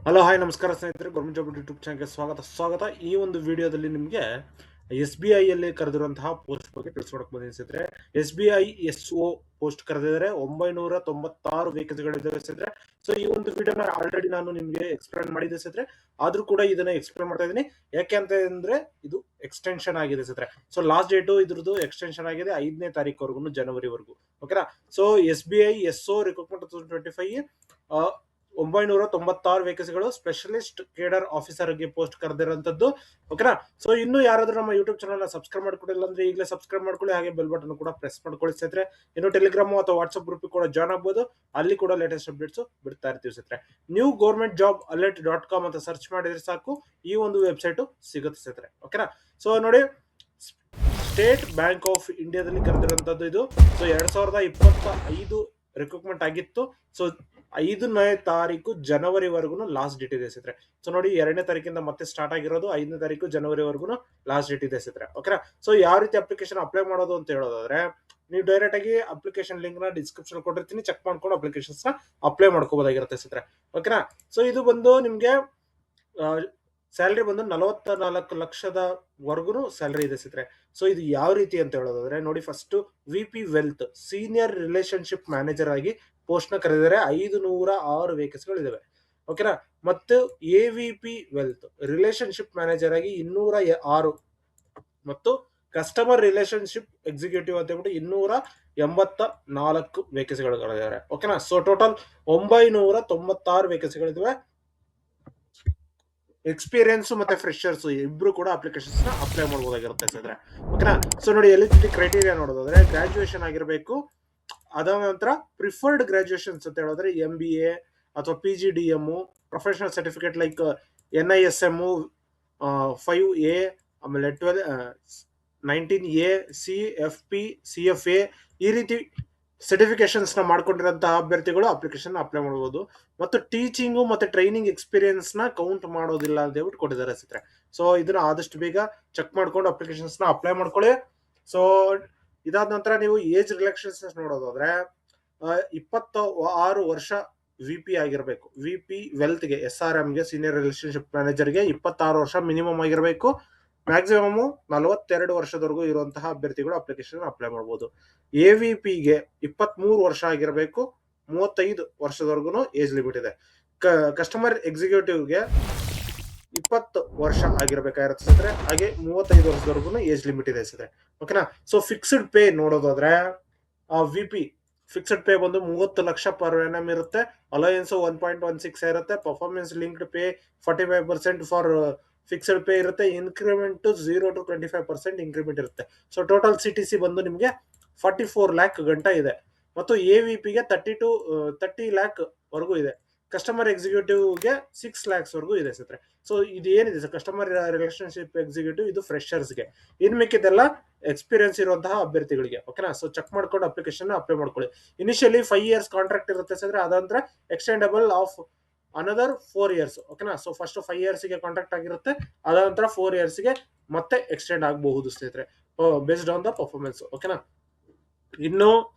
Hello hi ನಮಸ್ಕಾರ ಸ್ನೇಹಿತರೆ, government job YouTube ಚಾನಲ್ಗೆ ಸ್ವಾಗತ. ಈ ಒಂದು ವಿಡಿಯೋದಲ್ಲಿ ನಿಮಗೆ SBI ಕರೆದಿರುವಂತಹ ಪೋಸ್ಟ್ ಬಗ್ಗೆ ತಿಳಿಸ್ಕೊಡಕ್ ಬಂದಿದೆ ಸ್ನೇಹಿತರೆ. SBI SO ಪೋಸ್ಟ್ ಕರೆದಿದ್ದಾರೆ. 996 ವೇಕೆನ್ಸಿಗಳಿದ್ದಾವೆ ಸ್ನೇಹಿತರೆ. ಸೊ ಈ ಒಂದು ವಿಡಿಯೋನ ಆಲ್ರೆಡಿ ನಾನು ನಿಮಗೆ ಎಕ್ಸ್ಪ್ಲೇನ್ ಮಾಡಿದ್ದೆ ಸ್ನೇಹಿತರೆ. ಆದ್ರೂ ಕೂಡ ಇದನ್ನ ಎಕ್ಸ್ಪ್ಲೇನ್ ಮಾಡ್ತಾ ಇದ್ದೀನಿ. ಯಾಕೆ ಅಂತ ಅಂದ್ರೆ ಇದು ಎಕ್ಸ್ಟೆನ್ಷನ್ ಆಗಿದೆ ಸ್ನೇಹಿತರೆ. ಸೊ ಲಾಸ್ಟ್ ಡೇಟು ಇದ್ರದ್ದು ಎಕ್ಸ್ಟೆನ್ಷನ್ ಆಗಿದೆ 5ನೇ ತಾರೀಕುವರೆಗೂ, ಜನವರಿವರೆಗೂ. ಓಕೆನಾ. ಸೊ SBI SO ರಿಕ್ರೂಟ್ಮೆಂಟ್ 2025 996 ವೇಕೆನ್ಸಿಗಳು ಸ್ಪೆಷಲಿಸ್ಟ್ ಕೇಡರ್ ಆಫೀಸರ್ಗೆ ಪೋಸ್ಟ್ ಕರೆದಿರುವಂತದ್ದು. ಓಕೆನಾ. ಸೊ ಇನ್ನು ಯಾರಾದ್ರೂ ನಮ್ಮ ಯೂಟ್ಯೂಬ್ ಚಾನಲ್ ಸಬ್ಸ್ಕ್ರೈಬ್ ಮಾಡ್ಕೊಂಡಿಲ್ಲ ಅಂದ್ರೆ ಈಗಲೇ ಸಬ್ಸ್ಕ್ರೈಬ್ ಮಾಡ್ಕೊಳ್ಳಿ, ಹಾಗೆ ಬೆಲ್ ಬಟನ್ ಕೂಡ ಪ್ರೆಸ್ ಮಾಡ್ಕೊಳ್ಳಿ ಸ್ನೇಹಿತರೆ. ಇನ್ನು ಟೆಲಿಗ್ರಾಮ್ ಅಥವಾ ವಾಟ್ಸ್ಆಪ್ ಗ್ರೂಪ್ ಕೂಡ ಜಾಯ್ನ್ ಆಗ್ಬೋದು, ಅಲ್ಲಿ ಕೂಡ ಲೇಟೆಸ್ಟ್ ಅಪ್ಡೇಟ್ಸ್ ಬಿಡ್ತಾ ಇರ್ತೀವಿ ಸ್ನೇಹಿತರೆ. New government job alert .com ಅಂತ ಸರ್ಚ್ ಮಾಡಿದ್ರೆ ಸಾಕು, ಈ ಒಂದು ವೆಬ್ಸೈಟ್ ಸಿಗುತ್ತೆ ಸ್ನೇಹಿತರೆ. ಓಕೆನಾ. ಸೊ ನೋಡಿ, ಸ್ಟೇಟ್ ಬ್ಯಾಂಕ್ ಆಫ್ ಇಂಡಿಯಾದಲ್ಲಿ ಕರೆದಿರುವಂತದ್ದು ಇದು. ಸೊ 2025 ರಿಕ್ರೂಟ್ಮೆಂಟ್ ಆಗಿತ್ತು. ಸೊ 5ನೇ ತಾರೀಕು ಜನವರಿವರೆಗೂ ಲಾಸ್ಟ್ ಡೇಟ್ ಇದೆ ಸ್ನೇಹಿತರೆ. ಸೊ ನೋಡಿ, 2ನೇ ತಾರೀಕಿಂದ ಮತ್ತೆ ಸ್ಟಾರ್ಟ್ ಆಗಿರೋದು, 5ನೇ ತಾರೀಕು ಜನವರಿವರೆಗೂ ಲಾಸ್ಟ್ ಡೇಟ್ ಇದೆ ಸ್ನೇಹಿತರೆ. ಓಕೆನಾ. ಸೊ ಯಾವ ರೀತಿ ಅಪ್ಲಿಕೇಶನ್ ಅಪ್ಲೈ ಮಾಡೋದು ಅಂತ ಹೇಳೋದಾದ್ರೆ, ನೀವು ಡೈರೆಕ್ಟ್ ಆಗಿ ಅಪ್ಲಿಕೇಶನ್ ಲಿಂಕ್ ನ ಡಿಸ್ಕ್ರಿಪ್ಷನ್ ಕೊಟ್ಟಿರ್ತೀನಿ, ಚೆಕ್ ಮಾಡ್ಕೊಂಡು ಅಪ್ಲಿಕೇಶನ್ಸ್ ನ ಅಪ್ಲೈ ಮಾಡ್ಕೋಬಹುದಾಗಿರುತ್ತೆ ಸ್ನೇಹಿತರೆ. ಓಕೆನಾ. ಸೊ ಇದು ಬಂದು ನಿಮ್ಗೆ ಸ್ಯಾಲರಿ ಬಂದು 44 ಲಕ್ಷದವರೆಗೂ ಸ್ಯಾಲರಿ ಇದೆ ಸ್ನೇಹಿತರೆ. ಸೊ ಇದು ಯಾವ ರೀತಿ ಅಂತ ಹೇಳೋದಾದ್ರೆ ನೋಡಿ, first VP wealth senior relationship manager ಆಗಿ ಪೋಸ್ಟ್ ನ ಕರೆದಿದ್ದಾರೆ. 506 ವೇಕೆನ್ಸಿಗಳು ಇದಾವೆ. ಓಕೆನಾ. ಮತ್ತು AVP ವೆಲ್ತ್ ರಿಲೇಶನ್ಶಿಪ್ ಮ್ಯಾನೇಜರ್ ಆಗಿ 206 ಮತ್ತು ಕಸ್ಟಮರ್ ರಿಲೇಶನ್ಶಿಪ್ ಎಕ್ಸಿಕ್ಯೂಟಿವ್ ಅಂತ ಹೇಳ್ಬಿಟ್ಟು 284 ವೇಕೆನ್ಸಿಗಳಿದ್ದಾರೆ. ಓಕೆನಾ. So total 996 ವೇಕೆನ್ಸಿಗಳಿದಾವೆ. ಎಕ್ಸ್ಪೀರಿಯನ್ಸ್ ಮತ್ತೆ ಫ್ರೆಶರ್ಸ್ ಇಬ್ರು ಕೂಡ ಅಪ್ಲಿಕೇಶನ್ಸ್ ನ ಅಪ್ಲೈ ಮಾಡಬಹುದಾಗಿರುತ್ತೆ ಸ್ನೇಹಿತರೆ. ಓಕೆನಾ. ಸೊ ನೋಡಿ, ಎಲಿಜಿಬಿಲಿಟಿ ಕ್ರೈಟೀರಿಯಾ ನೋಡೋದಾದ್ರೆ ಗ್ರಾಜುಯೇಷನ್ ಆಗಿರಬೇಕು. ಅದಾದ ನಂತರ ಪ್ರಿಫರ್ಡ್ ಗ್ರಾಜುಯೇಷನ್ಸ್ ಅಂತ ಹೇಳಿದ್ರೆ MBA ಅಥವಾ PGDM, professional certificate like NISM 5A, ಆಮೇಲೆ 19A, CFP, CFA, ಈ ರೀತಿ ಸರ್ಟಿಫಿಕೇಶನ್ಸ್ ನ ಮಾಡ್ಕೊಂಡಿರಂತಹ ಅಭ್ಯರ್ಥಿಗಳು ಅಪ್ಲಿಕೇಶನ್ ಅಪ್ಲೈ ಮಾಡಬಹುದು. ಮತ್ತು ಟೀಚಿಂಗ್ ಮತ್ತೆ ಟ್ರೈನಿಂಗ್ ಎಕ್ಸ್ಪೀರಿಯನ್ಸ್ ನ ಕೌಂಟ್ ಮಾಡೋದಿಲ್ಲ ಅಂತ ಹೇಳ್ಬಿಟ್ಟು ಕೊಟ್ಟಿದ್ದಾರೆ ಸ್ನೇಹಿತರೆ. ಸೊ ಇದನ್ನ ಆದಷ್ಟು ಬೇಗ ಚೆಕ್ ಮಾಡ್ಕೊಂಡು ಅಪ್ಲಿಕೇಶನ್ಸ್ ನ ಅಪ್ಲೈ ಮಾಡ್ಕೊಳ್ಳಿ. ಸೊ ಇದಾದ ನಂತರ ನೀವು ಏಜ್ ರಿಲ್ಯಾಕ್ಸೇಷನ್ಸ್ ನೋಡೋದಾದ್ರೆ 26 ವರ್ಷ VP ಆಗಿರಬೇಕು. VP ವೆಲ್ತ್ ಗೆ SRM ಗೆ ಸೀನಿಯರ್ ರಿಲೇಶನ್ಶಿಪ್ ಮ್ಯಾನೇಜರ್ ಗೆ 26 ವರ್ಷ ಮಿನಿಮಮ್ ಆಗಿರಬೇಕು. ಮ್ಯಾಕ್ಸಿಮಮ್ 42 ವರ್ಷದವರೆಗೂ ಇರುವಂತಹ ಅಭ್ಯರ್ಥಿಗಳು ಅಪ್ಲಿಕೇಶನ್ ಅಪ್ಲೈ ಮಾಡಬಹುದು. AVP ಗೆ 23 ವರ್ಷ ಆಗಿರಬೇಕು. 35 ವರ್ಷದವರೆಗೂ ಏಜ್ ಲಿಮಿಟ್ ಇದೆ. ಕಸ್ಟಮರ್ ಎಕ್ಸಿಕ್ಯೂಟಿವ್ ಗೆ 20 ವರ್ಷ ಆಗಿರ್ಬೇಕಾಗಿರುತ್ತೆ ಸ್ನೇಹಿತರೆ. ಹಾಗೆ 35 ವರ್ಷದವರೆಗೂ ಏಜ್ ಲಿಮಿಟ್ ಇದೆ ಸ್ನೇಹಿತರೆ. ಓಕೆನಾ. ಸೊ ಫಿಕ್ಸ್ಡ್ ಪೇ ನೋಡೋದಾದ್ರೆ VP ಫಿಕ್ಸ್ಡ್ ಪೇ ಬಂದು 30 ಲಕ್ಷ ಪರ್ ಎನಮ್ ಇರುತ್ತೆ. ಅಲಯನ್ಸ್ 1.16 ಇರುತ್ತೆ. Performance linked pay 45% for fixed pay ಇರುತ್ತೆ. ಇನ್ಕ್ರಿಮೆಂಟ್ 0 to 25% ಇನ್ಕ್ರಿಮೆಂಟ್ ಇರುತ್ತೆ. ಸೊ ಟೋಟಲ್ CTC ಬಂದು ನಿಮಗೆ 44 ಲ್ಯಾಕ್ ಗಂಟ ಇದೆ. ಮತ್ತು AVP ಗೆ 30 ಲ್ಯಾಕ್ ವರೆಗೂ ಇದೆ. ಕಸ್ಟಮರ್ ಎಕ್ಸಿಕ್ಯೂಟಿವ್ ಗೆ 6 ಲ್ಯಾಕ್ಸ್ ವರೆಗೂ ಇದೆ ಸ್ನೇಹಿತರೆ. ಸೊ ಇದು ಏನಿದೆ ಸರ್, ಕಸ್ಟಮರ್ ರಿಲೇಶನ್ಶಿಪ್ ಎಕ್ಸಿಕ್ಯೂಟಿವ್ ಇದು ಫ್ರೆಶರ್ಸ್ ಗೆ. ಇನ್ ಮಿಕ್ಕಿದೆಲ್ಲ ಎಕ್ಸ್ಪೀರಿಯನ್ಸ್ ಇರುವಂತಹ ಅಭ್ಯರ್ಥಿಗಳಿಗೆ. ಓಕೆನಾ. ಸೊ ಚೆಕ್ ಮಾಡ್ಕೊಂಡು ಅಪ್ಲಿಕೇಶನ್ ಅಪ್ಲೈ ಮಾಡ್ಕೊಳ್ಳಿ. ಇನಿಷಿಯಲಿ 5 ಇಯರ್ಸ್ ಕಾಂಟ್ರಾಕ್ಟ್ ಇರುತ್ತೆ ಸ್ನೇಹಿತರೆ. ಅದಂತರ ಎಕ್ಸ್ಟೆಂಡಬಲ್ ಆಫ್ ಅನದರ್ 4 ಇಯರ್ಸ್. ಓಕೆನಾ. ಸೊ ಫಸ್ಟ್ 5 ಇಯರ್ಸ್ ಗೆ ಕಾಂಟ್ರಾಕ್ಟ್ ಆಗಿರುತ್ತೆ. ಅದ ನಂತರ 4 ಇಯರ್ಸ್ ಗೆ ಮತ್ತೆ ಎಕ್ಸ್ಟೆಂಡ್ ಆಗಬಹುದು ಸ್ನೇಹಿತರೆ, ಬೇಸ್ಡ್ ಆನ್ ದ ಪರ್ಫಾರ್ಮೆನ್ಸ್. ಓಕೆನಾ. ಇನ್ನು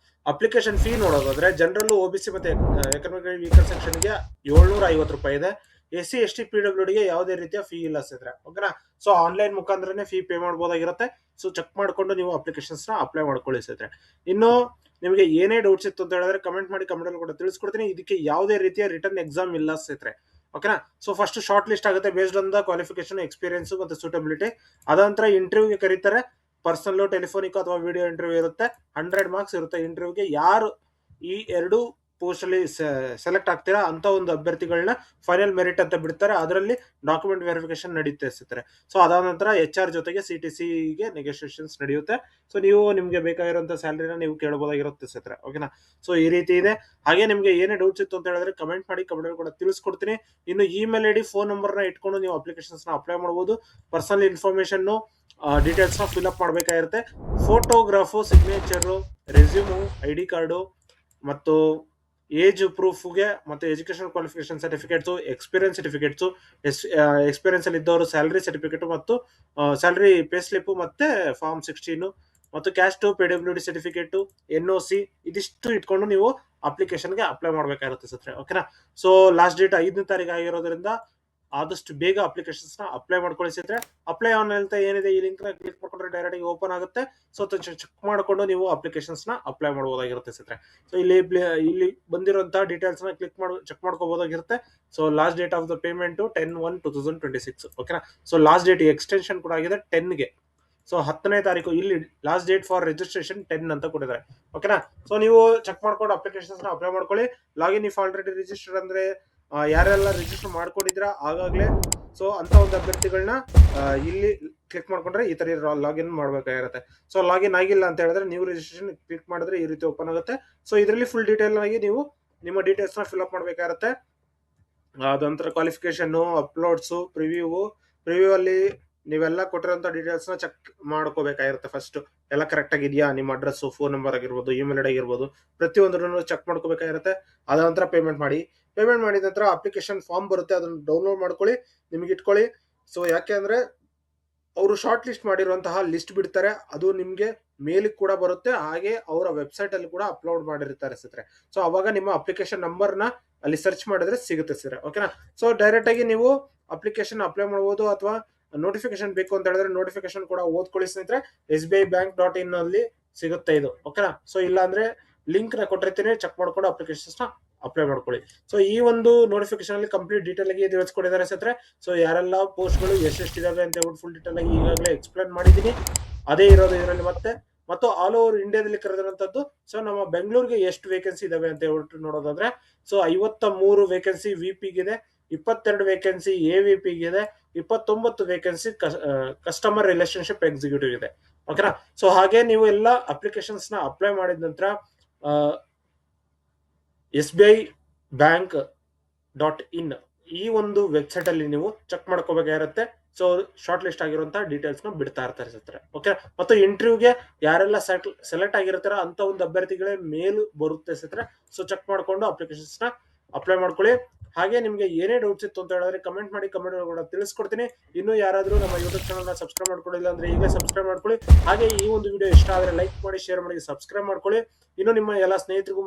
ಅಪ್ಲಿಕೇಶನ್ ಫೀ ನೋಡೋದಾದ್ರೆ ಜನರಲ್, OBC ಮತ್ತೆ ಎಕನಾಮಿಕಲಿ ವೀಕರ್ ಸೆಕ್ಷನ್ ಗೆ 750 ರೂಪಾಯಿ ಇದೆ. SC ST PWD ಗೆ ಯಾವುದೇ ರೀತಿಯ ಫೀ ಇಲ್ಲ ಸ್ನೇಹಿತರೆ. ಓಕೆನಾ. ಸೊ ಆನ್ಲೈನ್ ಮುಖಾಂತರನೇ ಫೀ ಪೇ ಮಾಡಬಹುದಾಗಿರುತ್ತೆ. ಸೊ ಚೆಕ್ ಮಾಡ್ಕೊಂಡು ನೀವು ಅಪ್ಲಿಕೇಶನ್ಸ್ ನ ಅಪ್ಲೈ ಮಾಡ್ಕೊಳ್ಳಿ ಸ್ನೇಹಿತರೆ. ಇನ್ನು ನಿಮಗೆ ಏನೇ ಡೌಟ್ಸ್ ಇತ್ತು ಅಂತ ಹೇಳಿದ್ರೆ ಕಮೆಂಟ್ ಮಾಡಿ, ಕಮೆಂಟ್ ಅಲ್ಲಿ ಕೂಡ ತಿಳಿಸ್ಕೊಡ್ತೀನಿ. ಇದಕ್ಕೆ ಯಾವುದೇ ರೀತಿಯ ರಿಟರ್ನ್ ಎಕ್ಸಾಮ್ ಇಲ್ಲ ಸ್ನೇಹಿತರೆ. ಓಕೆನಾ. ಸೊ ಫಸ್ಟ್ ಶಾರ್ಟ್ ಲಿಸ್ಟ್ ಆಗುತ್ತೆ based on the qualification, experience ಮತ್ತೆ ಸೂಟಬಿಲಿಟಿ. ಅದಂತರ ಇಂಟರ್ವ್ಯೂಗೆ ಕರೀತಾರೆ. ಪರ್ಸನಲ್, ಟೆಲಿಫೋನಿಕ್ ಅಥವಾ ವಿಡಿಯೋ ಇಂಟರ್ವ್ಯೂ ಇರುತ್ತೆ. 100 ಮಾರ್ಕ್ಸ್ ಇರುತ್ತೆ ಇಂಟರ್ವ್ಯೂಗೆ. ಯಾರು ಈ ಎರಡು ಪೋಸ್ಟ್ ಅಲ್ಲಿ ಸೆಲೆಕ್ಟ್ ಆಗ್ತೀರಾ ಅಂತ ಒಂದು ಅಭ್ಯರ್ಥಿಗಳನ್ನ ಫೈನಲ್ ಮೆರಿಟ್ ಅಂತ ಬಿಡ್ತಾರೆ. ಅದರಲ್ಲಿ ಡಾಕ್ಯುಮೆಂಟ್ ವೆರಿಫಿಕೇಶನ್ ನಡೆಯುತ್ತೆ ಸ್ನೇಹಿತರೆ. ಸೊ ಅದಾದ ನಂತರ HR ಜೊತೆಗೆ CTC ಗೆ ನೆಗೋಷಿಯೇಷನ್ಸ್ ನಡೆಯುತ್ತೆ. ಸೊ ನೀವು ನಿಮ್ಗೆ ಬೇಕಾಗಿರುವಂತಹ ಸ್ಯಾಲರಿನ ನೀವು ಕೇಳಬಹುದಾಗಿರುತ್ತೆ ಸ್ನೇಹಿತರೆ. ಓಕೆನಾ. ಸೊ ಈ ರೀತಿ ಇದೆ. ಹಾಗೆ ನಿಮ್ಗೆ ಏನೇ ಡೌಟ್ಸ್ ಇತ್ತು ಅಂತ ಹೇಳಿದ್ರೆ ಕಮೆಂಟ್ ಮಾಡಿ, ಕಮೆಂಟ್ ಕೂಡ ತಿಳಿಸ್ಕೊಡ್ತೀನಿ. ಇನ್ನು ಇಮೇಲ್ ID, ಫೋನ್ ನಂಬರ್ ನ ಇಟ್ಕೊಂಡು ನೀವು ಅಪ್ಲಿಕೇಶನ್ಸ್ ನ ಅಪ್ಲೈ ಮಾಡಬಹುದು. ಪರ್ಸನಲ್ ಇನ್ಫಾರ್ಮೇಶನ್ ಡೀಟೇಲ್ಸ್ ನ ಫಿಲ್ ಅಪ್ ಮಾಡಬೇಕಾಗಿರುತ್ತೆ. Photograph, signature, resume, ID card ಮತ್ತು ಏಜ್ ಪ್ರೂಫ್ಗೆ ಮತ್ತೆ education qualification certificates, experience certificates, experience ಅಲ್ಲಿ ಇದ್ದವರು ಸ್ಯಾಲರಿ ಸರ್ಟಿಫಿಕೇಟ್ ಮತ್ತು ಸ್ಯಾಲರಿ ಪೇ ಸ್ಲಿಪ್ ಮತ್ತೆ ಫಾರ್ಮ್ 16 ಮತ್ತು ಕ್ಯಾಸ್ಟ್ PWD ಸರ್ಟಿಫಿಕೇಟ್, NOC ಇದಿಷ್ಟು ಇಟ್ಕೊಂಡು ನೀವು ಅಪ್ಲಿಕೇಶನ್ಗೆ ಅಪ್ಲೈ ಮಾಡ್ಬೇಕಾಗಿರುತ್ತೆ ಸ್ನೇಹಿತರೆ. ಓಕೆನಾ. ಸೊ ಲಾಸ್ಟ್ ಡೇಟ್ 5ನೇ ತಾರೀಕು ಆಗಿರೋದ್ರಿಂದ ಆದಷ್ಟು ಬೇಗ ಅಪ್ಲಿಕೇಶನ್ಸ್ ನ ಅಪ್ಲೈ ಮಾಡ್ಕೊಳ್ಳಿ ಸ್ನೇಹಿತರೆ. ಅಪ್ಲೈ ಆನ್ ಅಂತ ಏನಿದೆ ಈ ಲಿಂಕ್ ನ ಕ್ಲಿಕ್ ಮಾಡ್ಕೊಂಡ್ರೆ ಡೈರೆಕ್ಟ್ ಆಗಿ ಓಪನ್ ಆಗುತ್ತೆ. ಸೊ ಚೆಕ್ ಮಾಡ್ಕೊಂಡು ನೀವು ಅಪ್ಲಿಕೇಶನ್ಸ್ ನ ಅಪ್ಲೈ ಮಾಡಬಹುದಾಗಿರುತ್ತೆ ಸ್ನೇಹಿತರೆ. ಸೊ ಇಲ್ಲಿ ಬಂದಿರುವಂತಹ ಡೀಟೇಲ್ಸ್ ನ ಕ್ಲಿಕ್ ಮಾಡಿ ಚೆಕ್ ಮಾಡ್ಕೋಬಹುದಾಗಿರುತ್ತೆ. So last date of the payment 10/1/2026. ಓಕೆನಾ. ಸೊ ಲಾಸ್ಟ್ ಡೇಟ್ ಎಕ್ಸ್ಟೆನ್ಷನ್ ಕೂಡ ಆಗಿದೆ 10 ಗೆ. ಸೊ 10ನೇ ತಾರೀಕು ಇಲ್ಲಿ ಲಾಸ್ಟ್ ಡೇಟ್ ಫಾರ್ ರಿಜಿಸ್ಟ್ರೇಷನ್ 10 ಅಂತ ಕೊಟ್ಟಿದ್ದಾರೆ. ಓಕೆನಾ. ಸೊ ನೀವು ಚೆಕ್ ಮಾಡ್ಕೊಂಡು ಅಪ್ಲಿಕೇಶನ್ಸ್ ನ ಅಪ್ಲೈ ಮಾಡ್ಕೊಳ್ಳಿ. ಲಾಗಿನ್ ಇಫ್ ಆಲ್ರೆಡಿ ರಿಜಿಸ್ಟರ್ ಅಂದ್ರೆ ಯಾರೆಲ್ಲ ರಿಜಿಸ್ಟರ್ ಮಾಡ್ಕೊಂಡಿದ್ರ ಆಗಾಗ್ಲೇ, ಸೊ ಅಂತ ಒಂದು ಅಭ್ಯರ್ಥಿಗಳನ್ನ ಇಲ್ಲಿ ಕ್ಲಿಕ್ ಮಾಡ್ಕೊಂಡ್ರೆ ಈ ತರ ಲಾಗಿನ್ ಮಾಡ್ಬೇಕಾಗಿರುತ್ತೆ. ಸೊ ಲಾಗಿನ್ ಆಗಿಲ್ಲ ಅಂತ ಹೇಳಿದ್ರೆ ನೀವು ರಿಜಿಸ್ಟ್ರೇಷನ್ ಕ್ಲಿಕ್ ಮಾಡಿದ್ರೆ ಈ ರೀತಿ ಓಪನ್ ಆಗುತ್ತೆ. ಸೊ ಇದರಲ್ಲಿ ಫುಲ್ ಡೀಟೇಲ್ ಆಗಿ ನೀವು ನಿಮ್ಮ ಡೀಟೇಲ್ಸ್ ನ ಫಿಲ್ ಅಪ್ ಮಾಡ್ಬೇಕಾಗಿರುತ್ತೆ. ಅದಂತರ ಕ್ವಾಲಿಫಿಕೇಶನ್, ಅಪ್ಲೋಡ್ಸ್, ಪ್ರಿವ್ಯೂ ಅಲ್ಲಿ ನೀವೆಲ್ಲ ಕೊಟ್ಟಿರೋಂಥ ಡೀಟೇಲ್ಸ್ ನ ಚೆಕ್ ಮಾಡ್ಕೋಬೇಕಾಗಿರುತ್ತೆ. ಫಸ್ಟ್ ಎಲ್ಲ ಕರೆಕ್ಟ್ ಆಗಿದೆಯಾ, ನಿಮ್ಮ ಅಡ್ರೆಸ್, ಫೋನ್ ನಂಬರ್ ಆಗಿರ್ಬೋದು, ಇಮೇಲ್ ಐಡಿ ಆಗಿರ್ಬೋದು, ಪ್ರತಿಯೊಂದನ್ನು ಚೆಕ್ ಮಾಡ್ಕೋಬೇಕಾಗಿರುತ್ತೆ. ಅದ ನಂತರ ಪೇಮೆಂಟ್ ಮಾಡಿದ ನಂತರ ಅಪ್ಲಿಕೇಶನ್ ಫಾರ್ಮ್ ಬರುತ್ತೆ, ಅದನ್ನ ಡೌನ್ಲೋಡ್ ಮಾಡ್ಕೊಳ್ಳಿ, ನಿಮ್ಗೆ ಇಟ್ಕೊಳ್ಳಿ. ಸೊ ಯಾಕೆ ಅಂದ್ರೆ ಅವರು ಶಾರ್ಟ್ ಲಿಸ್ಟ್ ಮಾಡಿರುವಂತಹ ಲಿಸ್ಟ್ ಬಿಡ್ತಾರೆ, ಅದು ನಿಮ್ಗೆ ಮೇಲ್ ಕೂಡ ಬರುತ್ತೆ, ಹಾಗೆ ಅವರ ವೆಬ್ಸೈಟ್ ಅಲ್ಲಿ ಕೂಡ ಅಪ್ಲೋಡ್ ಮಾಡಿರ್ತಾರೆ ಸ್ನೇಹಿತರೆ. ಸೊ ಅವಾಗ ನಿಮ್ಮ ಅಪ್ಲಿಕೇಶನ್ ನಂಬರ್ ನ ಅಲ್ಲಿ ಸರ್ಚ್ ಮಾಡಿದ್ರೆ ಸಿಗುತ್ತೆ ಸ್ನೇಹಿತರೆ. ಓಕೆನಾ. ಸೊ ಡೈರೆಕ್ಟ್ ಆಗಿ ನೀವು ಅಪ್ಲಿಕೇಶನ್ ಅಪ್ಲೈ ಮಾಡಬಹುದು, ಅಥವಾ ನೋಟಿಫಿಕೇಶನ್ ಬೇಕು ಅಂತ ಹೇಳಿದ್ರೆ ನೋಟಿಫಿಕೇಶನ್ ಕೂಡ ಓದ್ಕೊಳ್ಳಿ ಸ್ನೇಹಿತರೆ. SBIbank.in ಅಲ್ಲಿ ಸಿಗುತ್ತೆ ಇದು. ಓಕೆನಾ. ಸೊ ಇಲ್ಲ ಅಂದ್ರೆ ಲಿಂಕ್ ನ ಕೊಟ್ಟಿರ್ತೀನಿ, ಚೆಕ್ ಮಾಡ್ಕೊಂಡು ಅಪ್ಲಿಕೇಶನ್ಸ್ ನ ಅಪ್ಲೈ ಮಾಡ್ಕೊಳ್ಳಿ. ಸೊ ಈ ಒಂದು ನೋಟಿಫಿಕೇಶನ್ ಅಲ್ಲಿ ಕಂಪ್ಲೀಟ್ ಡೀಟೇಲ್ ಆಗಿ ತಿಳಿಸ್ಕೊಟ್ಟಿದ್ದಾರೆ ಸ್ನೇಹಿತರೆ. ಸೊ ಯಾರೆಲ್ಲ ಪೋಸ್ಟ್ ಗಳು ಎಷ್ಟೆಷ್ಟಿದಾವೆ ಅಂತ ಹೇಳ್ಬಿಟ್ಟು ಫುಲ್ ಡೀಟೇಲ್ ಆಗಿ ಈಗಾಗಲೇ ಎಕ್ಸ್ಪ್ಲೇನ್ ಮಾಡಿದೀನಿ. ಅದೇ ಇರೋದು ಇದರಲ್ಲಿ ಮತ್ತು ಆಲ್ ಓವರ್ ಇಂಡಿಯಾದಲ್ಲಿ ಕರೆದಿರುವಂತದ್ದು. ಸೊ ನಮ್ಮ ಬೆಂಗಳೂರಿಗೆ ಎಷ್ಟು ವೇಕೆನ್ಸಿ ಇದಾವೆ ಅಂತ ಹೇಳ್ಬಿಟ್ಟು ನೋಡೋದಾದ್ರೆ, ಸೊ 53 ವೇಕೆನ್ಸಿ VP ಗಿದೆ, 22 ವೇಕೆನ್ಸಿ AVP ಗಿದೆ, 29 ವೇಕೆನ್ಸಿ ಕಸ್ಟಮರ್ ರಿಲೇಶನ್ಶಿಪ್ ಎಕ್ಸಿಕ್ಯೂಟಿವ್ ಇದೆ. ಓಕೆನಾ. ಸೊ ಹಾಗೆ ನೀವು ಎಲ್ಲ ಅಪ್ಲಿಕೇಶನ್ಸ್ ನ ಅಪ್ಲೈ ಮಾಡಿದ ನಂತರ SBIbank.in ಈ ಒಂದು ವೆಬ್ಸೈಟ್ ಅಲ್ಲಿ ನೀವು ಚೆಕ್ ಮಾಡ್ಕೋಬೇಕಾಗಿರುತ್ತೆ. ಸೊ ಶಾರ್ಟ್ ಲಿಸ್ಟ್ ಆಗಿರುವಂತಹ ಡೀಟೇಲ್ಸ್ ನ ಬಿಡ್ತಾ ಇರ್ತಾರೆ ಸ್ನೇಹಿತರೆ. ಓಕೆ. ಮತ್ತು ಇಂಟರ್ವ್ಯೂಗೆ ಯಾರೆಲ್ಲ ಸೆಲೆಕ್ಟ್ ಆಗಿರ್ತಾರ ಅಂತ ಒಂದು ಅಭ್ಯರ್ಥಿಗಳೇ ಮೇಲ್ ಬರುತ್ತೆ ಸ್ನೇಹಿತರೆ. ಸೊ ಚೆಕ್ ಮಾಡ್ಕೊಂಡು ಅಪ್ಲಿಕೇಶನ್ಸ್ ನ ಅಪ್ಲೈ ಮಾಡ್ಕೊಳ್ಳಿ. ಹಾಗೆ ನಿಮ್ಗೆ ಏನೇ ಡೌಟ್ಸ್ ಇತ್ತು ಅಂತ ಹೇಳಿದ್ರೆ ಕಮೆಂಟ್ ಮಾಡಿ, ಕಮೆಂಟ್ ಕೂಡ ತಿಳಿಸ್ಕೊಡ್ತೀನಿ. ಇನ್ನು ಯಾರಾದ್ರೂ ನಮ್ಮ ಯೂಟ್ಯೂಬ್ ಚಾನಲ್ ನ ಸಬ್ಸ್ಕ್ರೈಬ್ ಮಾಡ್ಕೊಳ್ಳಿಲ್ಲ ಅಂದ್ರೆ ಈಗಲೇ ಸಬ್ಸ್ಕ್ರೈಬ್ ಮಾಡ್ಕೊಳ್ಳಿ. ಹಾಗೆ ಈ ಒಂದು ವಿಡಿಯೋ ಇಷ್ಟ ಆದ್ರೆ ಲೈಕ್ ಮಾಡಿ, ಶೇರ್ ಮಾಡಿ, ಸಬ್ಸ್ಕ್ರೈಬ್ ಮಾಡ್ಕೊಳ್ಳಿ. ಇನ್ನು ನಿಮ್ಮ ಎಲ್ಲ ಸ್ನೇಹಿತರಿಗೂ